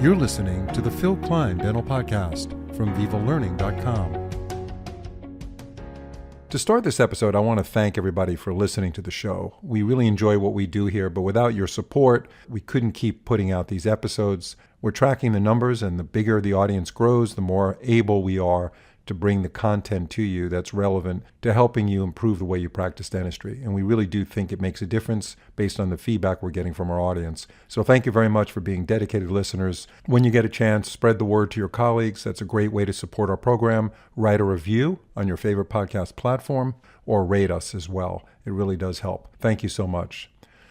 You're listening to the Phil Klein Dental Podcast from VivaLearning.com. To start this episode, I want to thank everybody for listening to the show. We really enjoy what we do here, but without your support, we couldn't keep putting out these episodes. We're tracking the numbers, and the bigger the audience grows, the more able we are to bring the content to you that's relevant to helping you improve the way you practice dentistry. And we really do think it makes a difference based on the feedback we're getting from our audience. So thank you very much for being dedicated listeners. When you get a chance, spread the word to your colleagues. That's a great way to support our program. Write a review on your favorite podcast platform or rate us as well. It really does help. Thank you so much.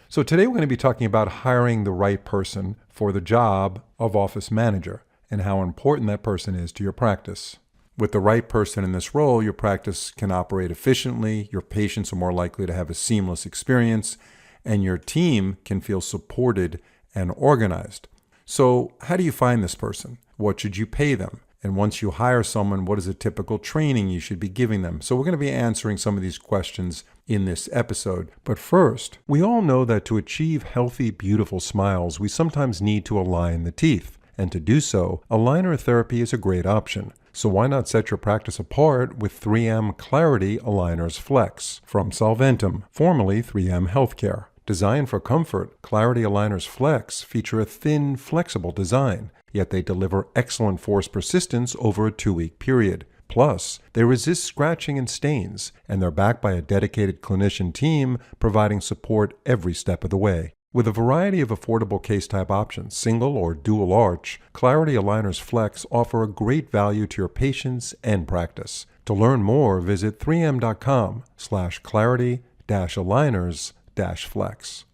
So today we're going to be talking about hiring the right person for the job of office manager and how important that person is to your practice. With the right person in this role, your practice can operate efficiently, your patients are more likely to have a seamless experience, and your team can feel supported and organized. So how do you find this person? What should you pay them? And once you hire someone, what is a typical training you should be giving them? So we're going to be answering some of these questions in this episode. But first, we all know that to achieve healthy, beautiful smiles, we sometimes need to align the teeth. And to do so, aligner therapy is a great option. So why not set your practice apart with 3M Clarity Aligners Flex from Solventum, formerly 3M Healthcare. Designed for comfort, Clarity Aligners Flex feature a thin, flexible design, yet they deliver excellent force persistence over a 2-week period. Plus, they resist scratching and stains, and they're backed by a dedicated clinician team providing support every step of the way. With a variety of affordable case-type options, single or dual arch, Clarity Aligners Flex offer a great value to your patients and practice. To learn more, visit 3m.com/clarity-aligners-flex.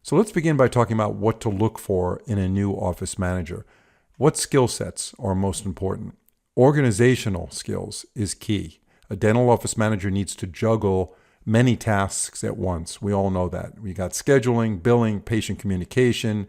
So let's begin by talking about what to look for in a new office manager. What skill sets are most important? Organizational skills is key. A dental office manager needs to juggle many tasks at once. We all know that. We got scheduling, billing, patient communication,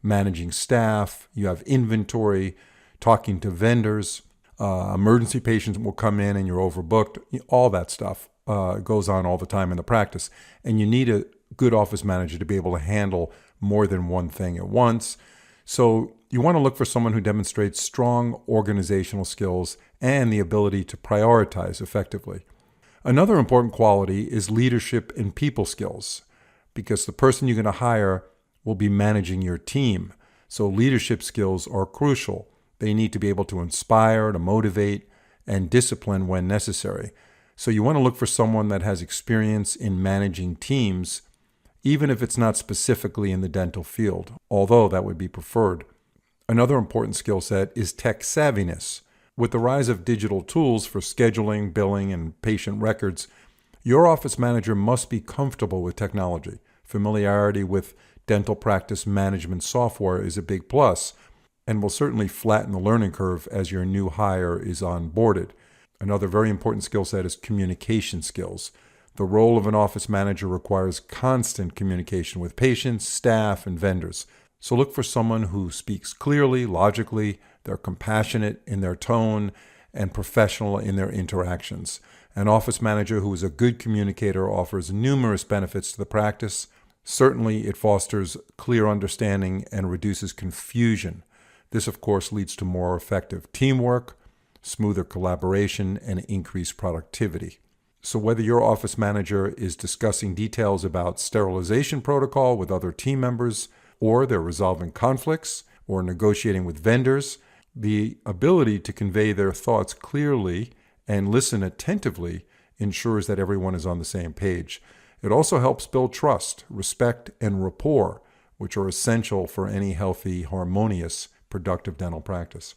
managing staff, you have inventory, talking to vendors, emergency patients will come in and you're overbooked. All that stuff goes on all the time in the practice. And you need a good office manager to be able to handle more than one thing at once. So you want to look for someone who demonstrates strong organizational skills and the ability to prioritize effectively. Another important quality is leadership and people skills, because the person you're going to hire will be managing your team. So leadership skills are crucial. They need to be able to inspire, to motivate, and discipline when necessary. So you want to look for someone that has experience in managing teams, even if it's not specifically in the dental field, although that would be preferred. Another important skill set is tech savviness. With the rise of digital tools for scheduling, billing, and patient records, your office manager must be comfortable with technology. Familiarity with dental practice management software is a big plus and will certainly flatten the learning curve as your new hire is onboarded. Another very important skill set is communication skills. The role of an office manager requires constant communication with patients, staff, and vendors. So look for someone who speaks clearly, logically, they're compassionate in their tone, and professional in their interactions. An office manager who is a good communicator offers numerous benefits to the practice. Certainly, it fosters clear understanding and reduces confusion. This, of course, leads to more effective teamwork, smoother collaboration, and increased productivity. So whether your office manager is discussing details about sterilization protocol with other team members, or they're resolving conflicts, or negotiating with vendors, the ability to convey their thoughts clearly and listen attentively ensures that everyone is on the same page. It also helps build trust, respect, and rapport, which are essential for any healthy, harmonious, productive dental practice.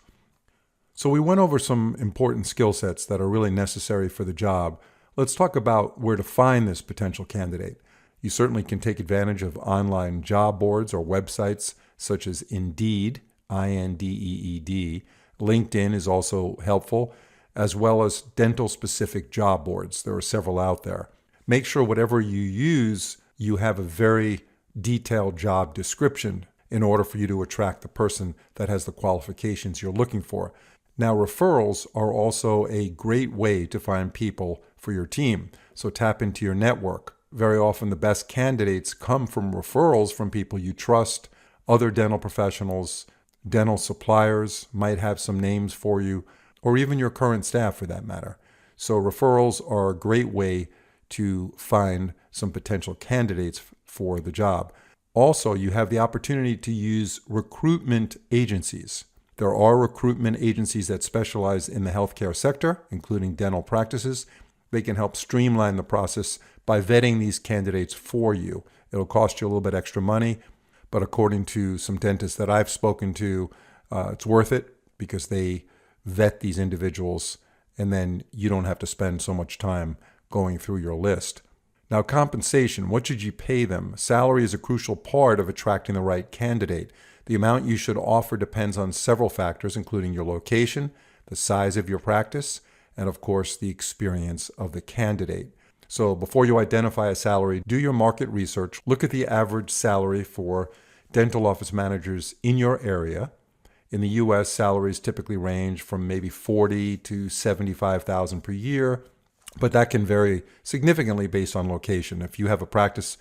So we went over some important skill sets that are really necessary for the job. Let's talk about where to find this potential candidate. You certainly can take advantage of online job boards or websites such as Indeed, Indeed. LinkedIn is also helpful, as well as dental-specific job boards. There are several out there. Make sure whatever you use, you have a very detailed job description in order for you to attract the person that has the qualifications you're looking for. Now, referrals are also a great way to find people for your team, so tap into your network. Very often the best candidates come from referrals from people you trust, Other dental professionals, dental suppliers might have some names for you, or even your current staff for that matter. So referrals are a great way to find some potential candidates for the job. Also, you have the opportunity to use recruitment agencies. There are recruitment agencies that specialize in the healthcare sector, including dental practices. They can help streamline the process by vetting these candidates for you. It'll cost you a little bit extra money, but according to some dentists that I've spoken to, it's worth it because they vet these individuals, and then you don't have to spend so much time going through your list. Now, compensation, what should you pay them? Salary is a crucial part of attracting the right candidate. The amount you should offer depends on several factors, including your location, the size of your practice, and of course, the experience of the candidate. So before you identify a salary, do your market research. Look at the average salary for dental office managers in your area. In the U.S., salaries typically range from maybe $40,000 to $75,000 per year, but that can vary significantly based on location. If you have a practice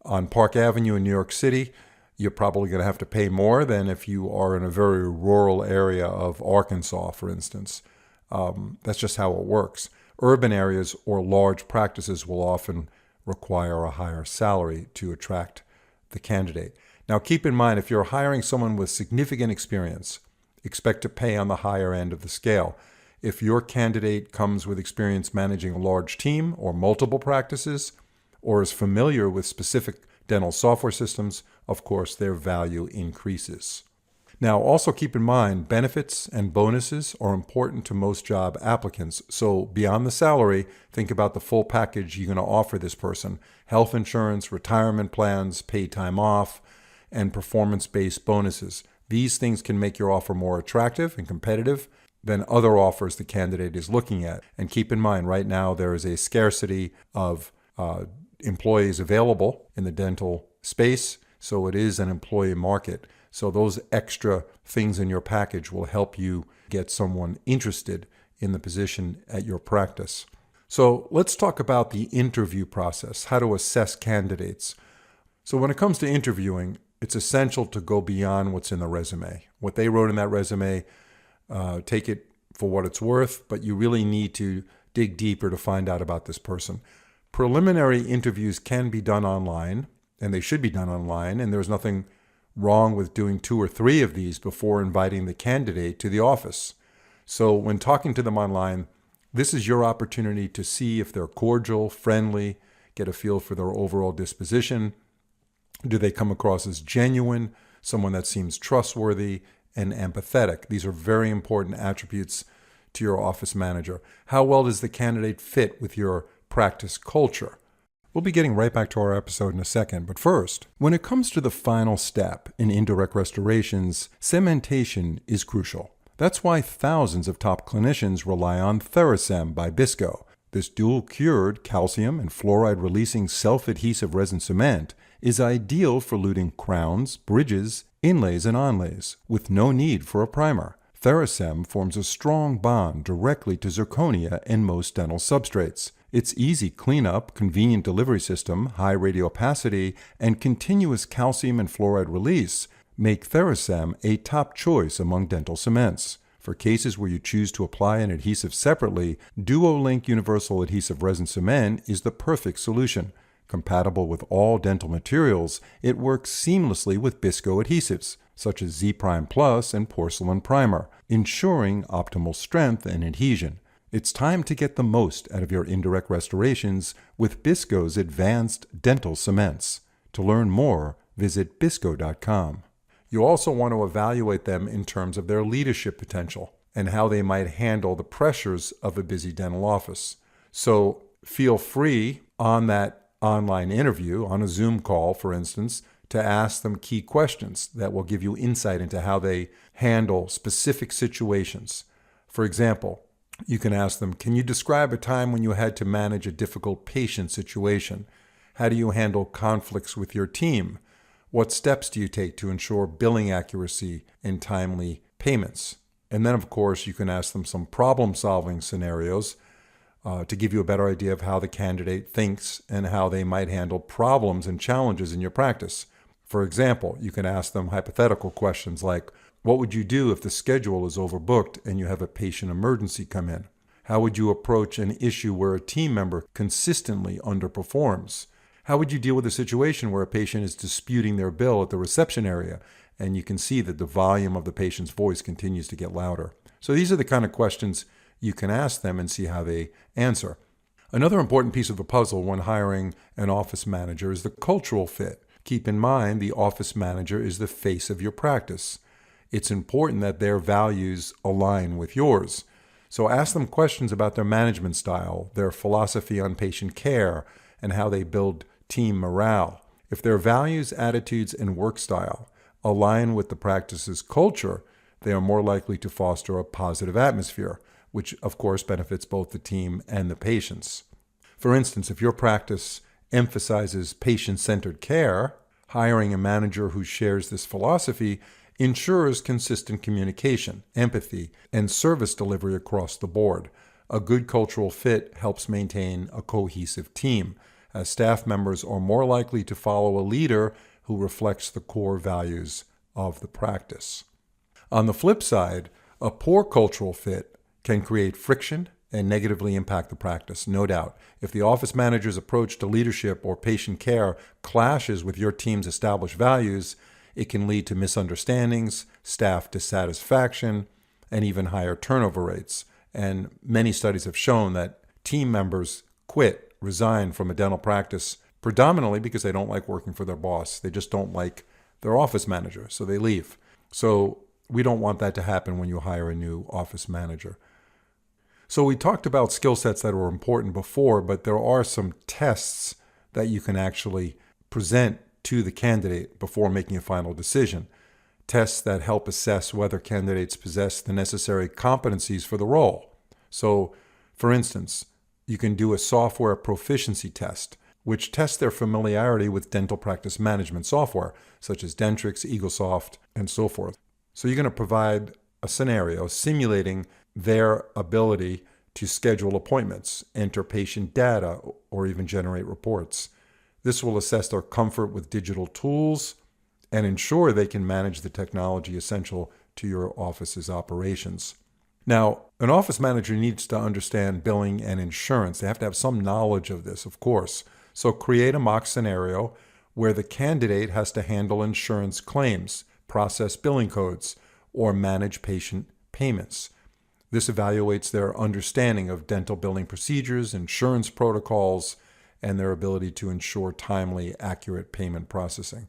on Park Avenue in New York City, you're probably going to have to pay more than if you are in a very rural area of Arkansas, for instance. That's just how it works. Urban areas or large practices will often require a higher salary to attract the candidate. Now, keep in mind, if you're hiring someone with significant experience, expect to pay on the higher end of the scale. If your candidate comes with experience managing a large team or multiple practices, or is familiar with specific dental software systems, of course, their value increases. Now, also keep in mind, benefits and bonuses are important to most job applicants. So beyond the salary, think about the full package you're going to offer this person. Health insurance, retirement plans, paid time off, and performance-based bonuses. These things can make your offer more attractive and competitive than other offers the candidate is looking at. And keep in mind, right now there is a scarcity of employees available in the dental space, so it is an employee market. So those extra things in your package will help you get someone interested in the position at your practice. So let's talk about the interview process, how to assess candidates. So when it comes to interviewing, it's essential to go beyond what's in the resume. What they wrote in that resume, take it for what it's worth, but you really need to dig deeper to find out about this person. Preliminary interviews can be done online, and they should be done online, and there's nothing wrong with doing 2 or 3 of these before inviting the candidate to the office. So when talking to them online, this is your opportunity to see if they're cordial, friendly, get a feel for their overall disposition. Do they come across as genuine, someone that seems trustworthy and empathetic? These are very important attributes to your office manager. How well does the candidate fit with your practice culture? We'll be getting right back to our episode in a second, but first, when it comes to the final step in indirect restorations, cementation is crucial. That's why thousands of top clinicians rely on TheraCem by Bisco. This dual-cured calcium and fluoride-releasing self-adhesive resin cement is ideal for luting crowns, bridges, inlays, and onlays, with no need for a primer. TheraCem forms a strong bond directly to zirconia and most dental substrates. Its easy cleanup, convenient delivery system, high radiopacity, and continuous calcium and fluoride release make TheraCem a top choice among dental cements. For cases where you choose to apply an adhesive separately, DuoLink Universal Adhesive Resin Cement is the perfect solution. Compatible with all dental materials, it works seamlessly with Bisco adhesives, such as Z-Prime Plus and Porcelain Primer, ensuring optimal strength and adhesion. It's time to get the most out of your indirect restorations with Bisco's advanced dental cements. To learn more, visit bisco.com. You also want to evaluate them in terms of their leadership potential and how they might handle the pressures of a busy dental office. So feel free on that online interview, on a Zoom call, for instance, to ask them key questions that will give you insight into how they handle specific situations. For example, you can ask them, can you describe a time when you had to manage a difficult patient situation? How do you handle conflicts with your team? What steps do you take to ensure billing accuracy and timely payments? And then, of course, you can ask them some problem-solving scenarios to give you a better idea of how the candidate thinks and how they might handle problems and challenges in your practice. For example, you can ask them hypothetical questions like, what would you do if the schedule is overbooked and you have a patient emergency come in? How would you approach an issue where a team member consistently underperforms? How would you deal with a situation where a patient is disputing their bill at the reception area and you can see that the volume of the patient's voice continues to get louder? So these are the kind of questions you can ask them and see how they answer. Another important piece of the puzzle when hiring an office manager is the cultural fit. Keep in mind, the office manager is the face of your practice. It's important that their values align with yours. So ask them questions about their management style, their philosophy on patient care, and how they build team morale. If their values, attitudes, and work style align with the practice's culture, they are more likely to foster a positive atmosphere, which of course benefits both the team and the patients. For instance, if your practice emphasizes patient-centered care, hiring a manager who shares this philosophy ensures consistent communication, empathy, and service delivery across the board. A good cultural fit helps maintain a cohesive team, as staff members are more likely to follow a leader who reflects the core values of the practice. On the flip side, a poor cultural fit can create friction and negatively impact the practice, no doubt. If the office manager's approach to leadership or patient care clashes with your team's established values, it can lead to misunderstandings, staff dissatisfaction, and even higher turnover rates. And many studies have shown that team members resign from a dental practice predominantly because they don't like working for their boss. They just don't like their office manager, so they leave. So we don't want that to happen when you hire a new office manager. So we talked about skill sets that were important before, but there are some tests that you can actually present to the candidate before making a final decision. Tests that help assess whether candidates possess the necessary competencies for the role. So, for instance, you can do a software proficiency test, which tests their familiarity with dental practice management software, such as Dentrix, Eaglesoft, and so forth. So you're going to provide a scenario simulating their ability to schedule appointments, enter patient data, or even generate reports. This will assess their comfort with digital tools and ensure they can manage the technology essential to your office's operations. Now, an office manager needs to understand billing and insurance. They have to have some knowledge of this, of course. So create a mock scenario where the candidate has to handle insurance claims, process billing codes, or manage patient payments. This evaluates their understanding of dental billing procedures, insurance protocols, and their ability to ensure timely, accurate payment processing.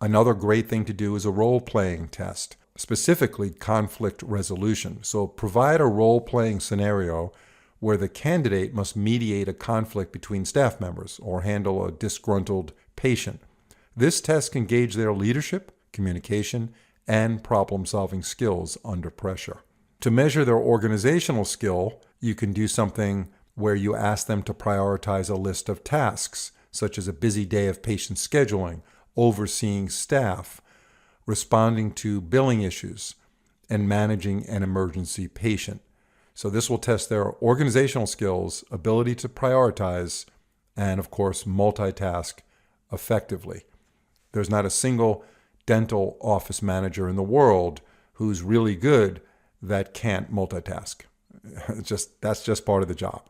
Another great thing to do is a role-playing test, specifically conflict resolution. So provide a role-playing scenario where the candidate must mediate a conflict between staff members or handle a disgruntled patient. This test can gauge their leadership, communication, and problem-solving skills under pressure. To measure their organizational skill, you can do something where you ask them to prioritize a list of tasks, such as a busy day of patient scheduling, overseeing staff, responding to billing issues, and managing an emergency patient. So this will test their organizational skills, ability to prioritize, and of course, multitask effectively. There's not a single dental office manager in the world who's really good that can't multitask. That's just part of the job.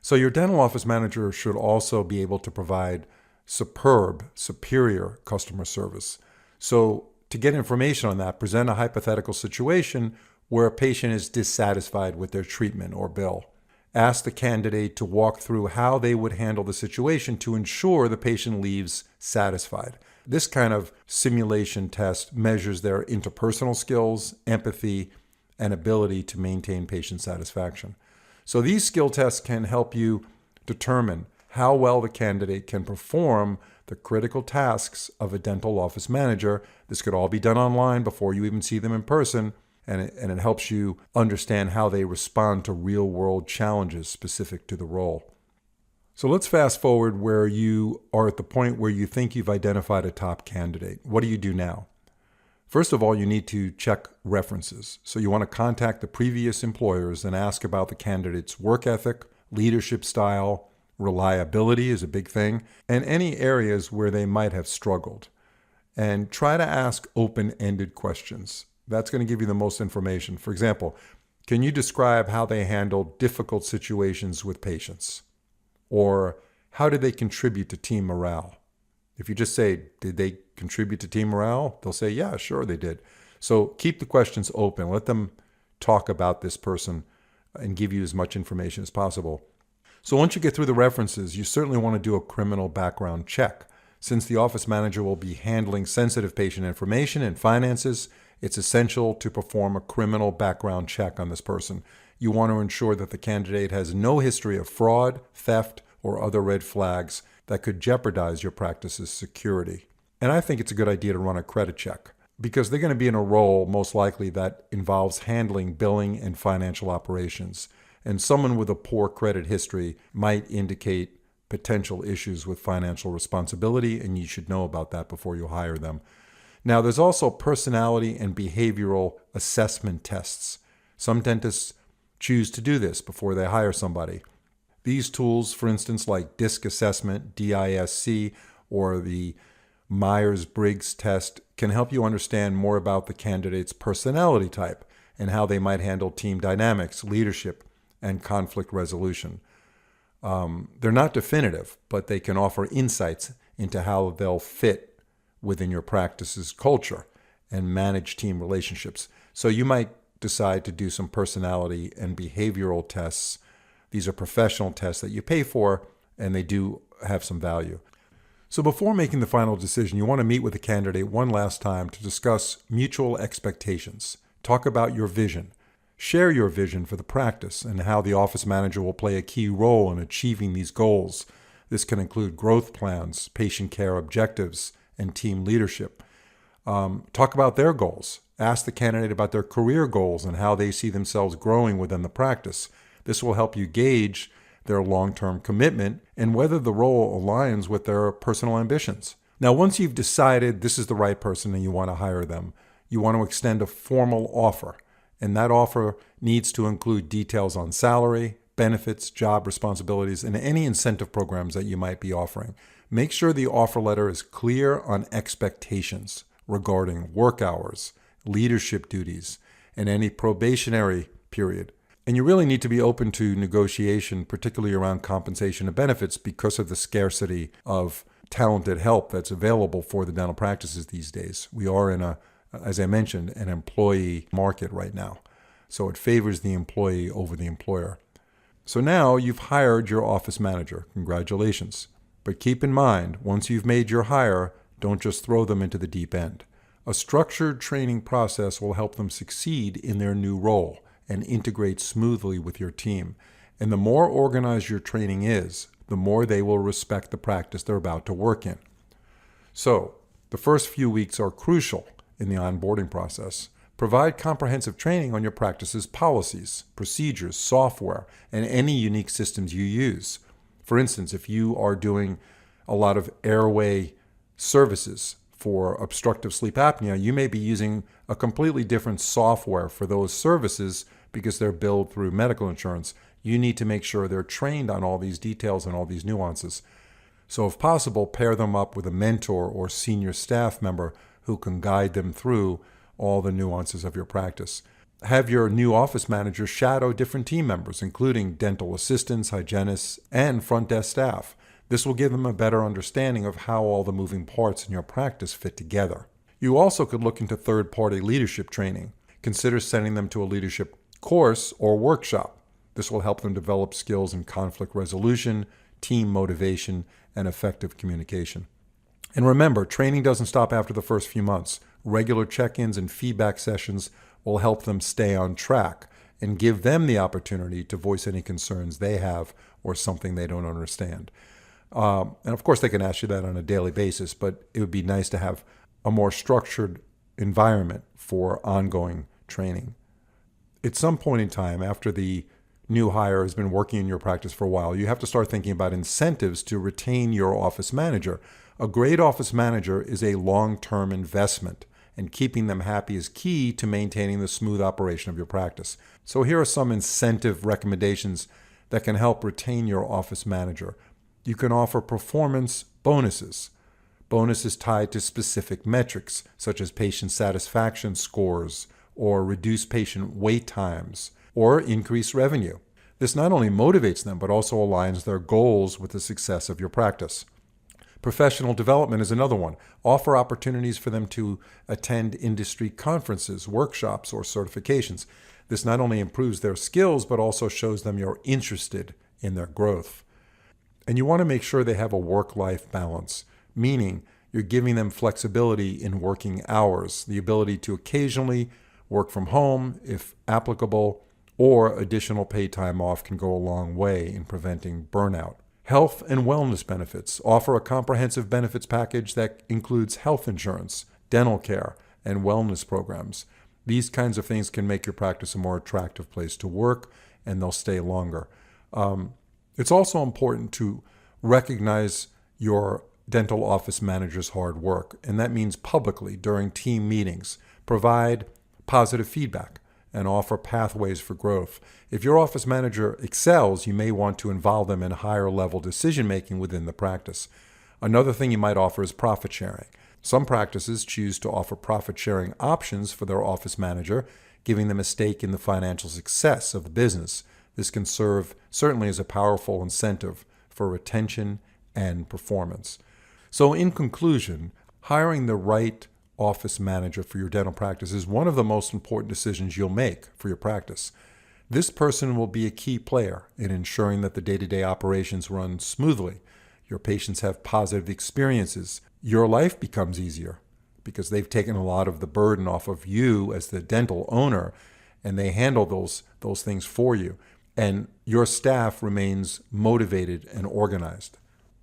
So your dental office manager should also be able to provide superior customer service. So to get information on that, present a hypothetical situation where a patient is dissatisfied with their treatment or bill. Ask the candidate to walk through how they would handle the situation to ensure the patient leaves satisfied. This kind of simulation test measures their interpersonal skills, empathy, and ability to maintain patient satisfaction. So these skill tests can help you determine how well the candidate can perform the critical tasks of a dental office manager. This could all be done online before you even see them in person, and it helps you understand how they respond to real-world challenges specific to the role. So let's fast forward where you are at the point where you think you've identified a top candidate. What do you do now? First of all, you need to check references. So you want to contact the previous employers and ask about the candidate's work ethic, leadership style, reliability is a big thing, and any areas where they might have struggled. and try to ask open-ended questions. That's going to give you the most information. For example, can you describe how they handle difficult situations with patients? Or how did they contribute to team morale? If you just say, did they contribute to team morale? They'll say, yeah, sure they did. So keep the questions open. Let them talk about this person and give you as much information as possible. So once you get through the references, you certainly want to do a criminal background check. Since the office manager will be handling sensitive patient information and finances, it's essential to perform a criminal background check on this person. You want to ensure that the candidate has no history of fraud, theft, or other red flags that could jeopardize your practice's security. And I think it's a good idea to run a credit check because they're going to be in a role most likely that involves handling billing and financial operations. And someone with a poor credit history might indicate potential issues with financial responsibility, and you should know about that before you hire them. Now, there's also personality and behavioral assessment tests. Some dentists choose to do this before they hire somebody. These tools, for instance, like DISC assessment, DISC, or the Myers-Briggs test, can help you understand more about the candidate's personality type and how they might handle team dynamics, leadership, and conflict resolution. They're not definitive, but they can offer insights into how they'll fit within your practice's culture and manage team relationships. So you might decide to do some personality and behavioral tests. These are professional tests that you pay for, and they do have some value. So before making the final decision, you want to meet with the candidate one last time to discuss mutual expectations. Talk about your vision. Share your vision for the practice and how the office manager will play a key role in achieving these goals. This can include growth plans, patient care objectives, and team leadership. Talk about their goals. Ask the candidate about their career goals and how they see themselves growing within the practice. This will help you gauge their long-term commitment and whether the role aligns with their personal ambitions. Now, once you've decided this is the right person and you want to hire them, you want to extend a formal offer. And that offer needs to include details on salary, benefits, job responsibilities, and any incentive programs that you might be offering. Make sure the offer letter is clear on expectations regarding work hours, leadership duties, and any probationary period. And you really need to be open to negotiation, particularly around compensation and benefits, because of the scarcity of talented help that's available for the dental practices these days. We are in as I mentioned, an employee market right now. So it favors the employee over the employer. So now you've hired your office manager. Congratulations. But keep in mind, once you've made your hire, don't just throw them into the deep end. A structured training process will help them succeed in their new role and integrate smoothly with your team. And the more organized your training is, the more they will respect the practice they're about to work in. So the first few weeks are crucial in the onboarding process. Provide comprehensive training on your practice's policies, procedures, software, and any unique systems you use. For instance, if you are doing a lot of airway services for obstructive sleep apnea, you may be using a completely different software for those services because they're billed through medical insurance. You need to make sure they're trained on all these details and all these nuances. So if possible, pair them up with a mentor or senior staff member who can guide them through all the nuances of your practice. Have your new office manager shadow different team members, including dental assistants, hygienists, and front desk staff. This will give them a better understanding of how all the moving parts in your practice fit together. You also could look into third-party leadership training. Consider sending them to a leadership course or workshop. This will help them develop skills in conflict resolution, team motivation, and effective communication. And remember, training doesn't stop after the first few months. Regular check-ins and feedback sessions will help them stay on track and give them the opportunity to voice any concerns they have or something they don't understand. And of course, they can ask you that on a daily basis, but it would be nice to have a more structured environment for ongoing training. At some point in time, after the new hire has been working in your practice for a while, you have to start thinking about incentives to retain your office manager. A great office manager is a long-term investment, and keeping them happy is key to maintaining the smooth operation of your practice. So here are some incentive recommendations that can help retain your office manager. You can offer performance bonuses. Bonuses tied to specific metrics, such as patient satisfaction scores, or reduced patient wait times, or increased revenue. This not only motivates them, but also aligns their goals with the success of your practice. Professional development is another one. Offer opportunities for them to attend industry conferences, workshops, or certifications. This not only improves their skills, but also shows them you're interested in their growth. And you want to make sure they have a work-life balance, meaning you're giving them flexibility in working hours, the ability to occasionally work from home if applicable, or additional paid time off can go a long way in preventing burnout. Health and wellness benefits. Offer a comprehensive benefits package that includes health insurance, dental care, and wellness programs. These kinds of things can make your practice a more attractive place to work, and they'll stay longer. It's also important to recognize your dental office manager's hard work, and that means publicly during team meetings. Provide positive feedback and offer pathways for growth. If your office manager excels, you may want to involve them in higher level decision making within the practice. Another thing you might offer is profit sharing. Some practices choose to offer profit sharing options for their office manager, giving them a stake in the financial success of the business. This can serve certainly as a powerful incentive for retention and performance. So in conclusion, hiring the right office manager for your dental practice is one of the most important decisions you'll make for your practice. This person will be a key player in ensuring that the day-to-day operations run smoothly, your patients have positive experiences, your life becomes easier because they've taken a lot of the burden off of you as the dental owner, and they handle those things for you, and your staff remains motivated and organized.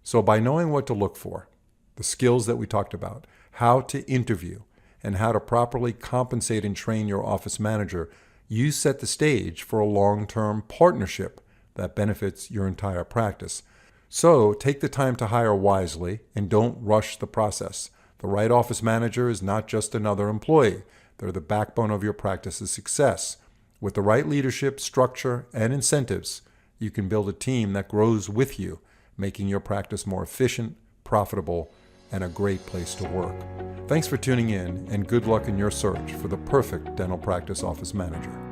So by knowing what to look for, the skills that we talked about, how to interview, and how to properly compensate and train your office manager, you set the stage for a long-term partnership that benefits your entire practice. So take the time to hire wisely and don't rush the process. The right office manager is not just another employee. They're the backbone of your practice's success. With the right leadership, structure, and incentives, you can build a team that grows with you, making your practice more efficient, profitable, and a great place to work. Thanks for tuning in, and good luck in your search for the perfect dental practice office manager.